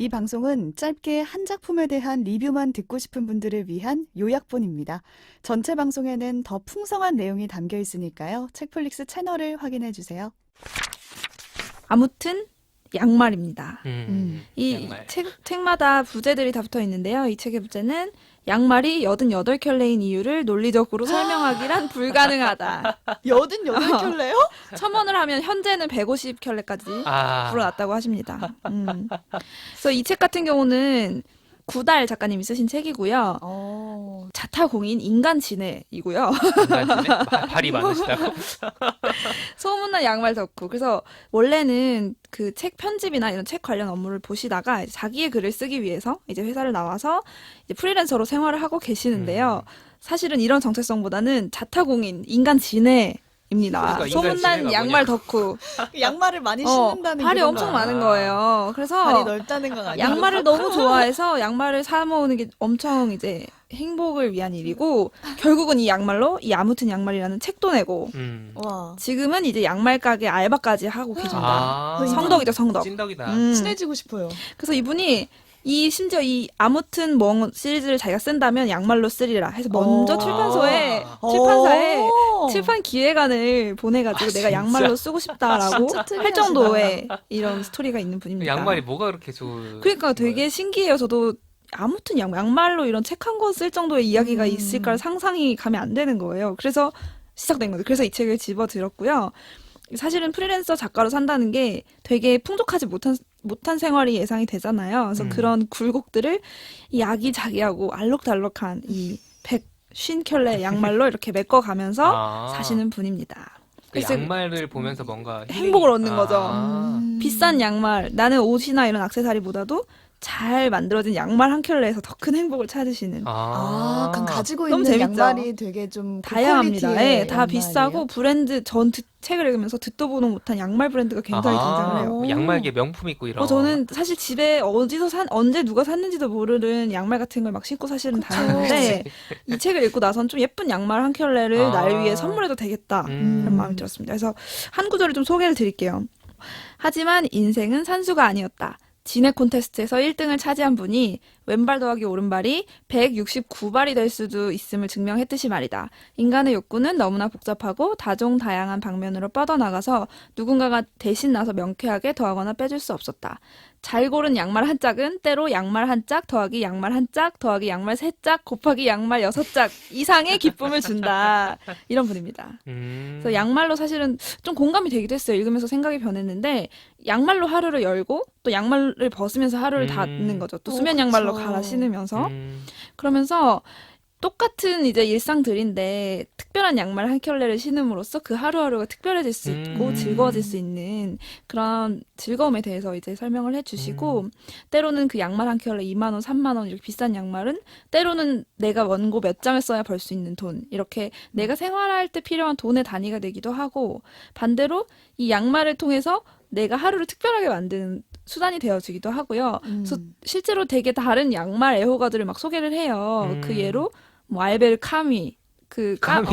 이 방송은 짧게 한 작품에 대한 리뷰만 듣고 싶은 분들을 위한 요약본입니다. 전체 방송에는 더 풍성한 내용이 담겨 있으니까요. 책플릭스 채널을 확인해 주세요. 아무튼 양말입니다. 이 양말. 책마다 부제들이 다 붙어 있는데요. 이 책의 부제는 양말이 88켤레인 이유를 논리적으로 설명하기란 불가능하다. 88켤레요? 첨언을 하면 현재는 150켤레까지 불어났다고 하십니다. 그래서 이 책 같은 경우는 구달 작가님이 쓰신 책이고요. 자타공인 인간 지네이고요. 발이 많으시다고? 소문난 양말 덕후. 그래서 원래는 그 책 편집이나 이런 책 관련 업무를 보시다가 이제 자기의 글을 쓰기 위해서 이제 회사를 나와서 이제 프리랜서로 생활을 하고 계시는데요. 사실은 이런 정체성보다는 자타공인 인간 지네입니다. 그러니까 인간 소문난 지네가 양말 뭐냐? 덕후. 양말을 많이 신는다는 발이 그런 엄청 거. 많은 거예요. 그래서 발이 넓다는 건 아니에요. 양말을 너무 좋아해서 양말을 사 모으는 게 엄청 이제 행복을 위한 일이고, 결국은 이 양말로 이 아무튼 양말이라는 책도 내고, 와, 지금은 이제 양말 가게 알바까지 하고 계신다. 성덕이죠, 성덕. 찐덕이다. 친해지고 싶어요. 그래서 이분이 심지어 이 아무튼 뭐 시리즈를 자기가 쓴다면 양말로 쓰리라 해서 먼저 출판사에 출판 기획안을 보내가지고 내가 양말로 쓰고 싶다라고 진짜 할 특이하시다. 정도의 이런 스토리가 있는 분입니다. 양말이 뭐가 그렇게 좋은 그러니까 되게 거예요? 신기해요. 저도 아무튼 양말로 이런 책 한 권 쓸 정도의 이야기가 있을까 상상이 가면 안 되는 거예요. 그래서 시작된 거죠. 그래서 이 책을 집어들었고요. 사실은 프리랜서 작가로 산다는 게 되게 풍족하지 못한 생활이 예상이 되잖아요. 그래서 그런 굴곡들을 이 아기자기하고 알록달록한 이 150켤레 양말로 이렇게 메꿔가면서 사시는 분입니다. 그 그래서 양말을 보면서 뭔가 행복을 얻는 거죠. 비싼 음. 양말, 나는 옷이나 이런 액세서리보다도 잘 만들어진 양말 한 켤레에서 더 큰 행복을 찾으시는. 그럼 가지고 너무 있는 재밌죠? 양말이 되게 좀 다양합니다. 고퀄리티의 예, 다 양말이에요? 비싸고 브랜드 책을 읽으면서 듣도 보도 못한 양말 브랜드가 굉장히 등장을 해요. 양말계 명품 있고 이런. 저는 사실 집에 언제 누가 샀는지도 모르는 양말 같은 걸 막 신고 사실은 그쵸. 다녔는데 이 책을 읽고 나선 좀 예쁜 양말 한 켤레를 날 위해 선물해도 되겠다 그런 마음이 들었습니다. 그래서 한 구절을 좀 소개를 드릴게요. 하지만 인생은 산수가 아니었다. 진해 콘테스트에서 1등을 차지한 분이 왼발 더하기 오른발이 169발이 될 수도 있음을 증명했듯이 말이다. 인간의 욕구는 너무나 복잡하고 다종다양한 방면으로 뻗어나가서 누군가가 대신 나서 명쾌하게 더하거나 빼줄 수 없었다. 잘 고른 양말 한 짝은 때로 양말 한 짝 더하기 양말 한 짝 더하기 양말 세 짝 곱하기 양말 6짝 이상의 기쁨을 준다. 이런 분입니다. 그래서 양말로 사실은 좀 공감이 되기도 했어요. 읽으면서 생각이 변했는데 양말로 하루를 열고 또 양말을 벗으면서 하루를 닫는 거죠. 또 수면 양말로 그쵸. 갈아 신으면서 그러면서 똑같은 이제 일상들인데 특별한 양말 한 켤레를 신음으로써 그 하루하루가 특별해질 수 있고 즐거워질 수 있는 그런 즐거움에 대해서 이제 설명을 해주시고 때로는 그 양말 한 켤레 2만 원, 3만 원 이렇게 비싼 양말은 때로는 내가 원고 몇 장을 써야 벌 수 있는 돈 이렇게 내가 생활할 때 필요한 돈의 단위가 되기도 하고 반대로 이 양말을 통해서 내가 하루를 특별하게 만드는 수단이 되어주기도 하고요. 그래서 실제로 되게 다른 양말 애호가들을 막 소개를 해요. 그 예로 뭐 알베르 카미, 카미?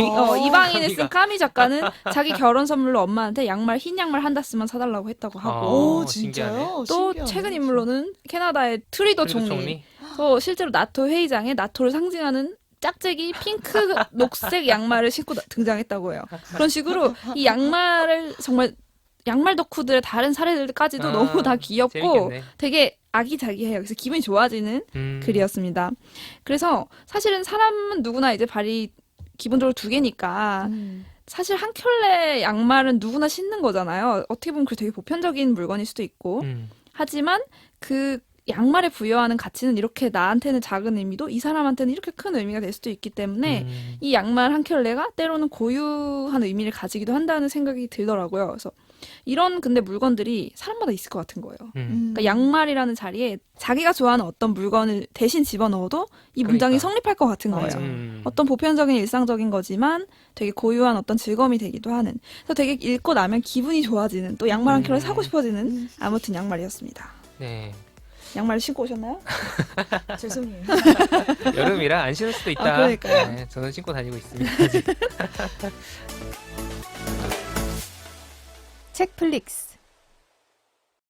이방인에 쓴 카미가. 카미 작가는 자기 결혼 선물로 엄마한테 흰 양말 한 다스만 사달라고 했다고 하고 오, 신기하네. 진짜요? 또 신기하네. 최근 인물로는 캐나다의 트리도 총리. 또 실제로 나토 회의장에 나토를 상징하는 짝짝이 핑크 녹색 양말을 신고 등장했다고 해요. 그런 식으로 이 양말을 정말 양말 덕후들의 다른 사례들까지도 너무 다 귀엽고 재밌겠네. 되게 아기자기해요. 그래서 기분이 좋아지는 글이었습니다. 그래서 사실은 사람은 누구나 이제 발이 기본적으로 2개니까 사실 한 켤레 양말은 누구나 신는 거잖아요. 어떻게 보면 그 되게 보편적인 물건일 수도 있고 하지만 그 양말에 부여하는 가치는 이렇게 나한테는 작은 의미도 이 사람한테는 이렇게 큰 의미가 될 수도 있기 때문에 이 양말 한 켤레가 때로는 고유한 의미를 가지기도 한다는 생각이 들더라고요. 그래서 이런 근데 물건들이 사람마다 있을 것 같은 거예요. 그러니까 양말이라는 자리에 자기가 좋아하는 어떤 물건을 대신 집어넣어도 이 문장이 그러니까. 성립할 것 같은 거예요. 맞아. 어떤 보편적인 일상적인 거지만 되게 고유한 어떤 즐거움이 되기도 하는. 그래서 되게 읽고 나면 기분이 좋아지는 또 양말 한 켤레 사고 싶어지는 아무튼 양말이었습니다. 네. 양말 신고 오셨나요? 죄송해요. 여름이라 안 신을 수도 있다. 그러니까요. 네, 저는 신고 다니고 있습니다. 아직. 책플릭스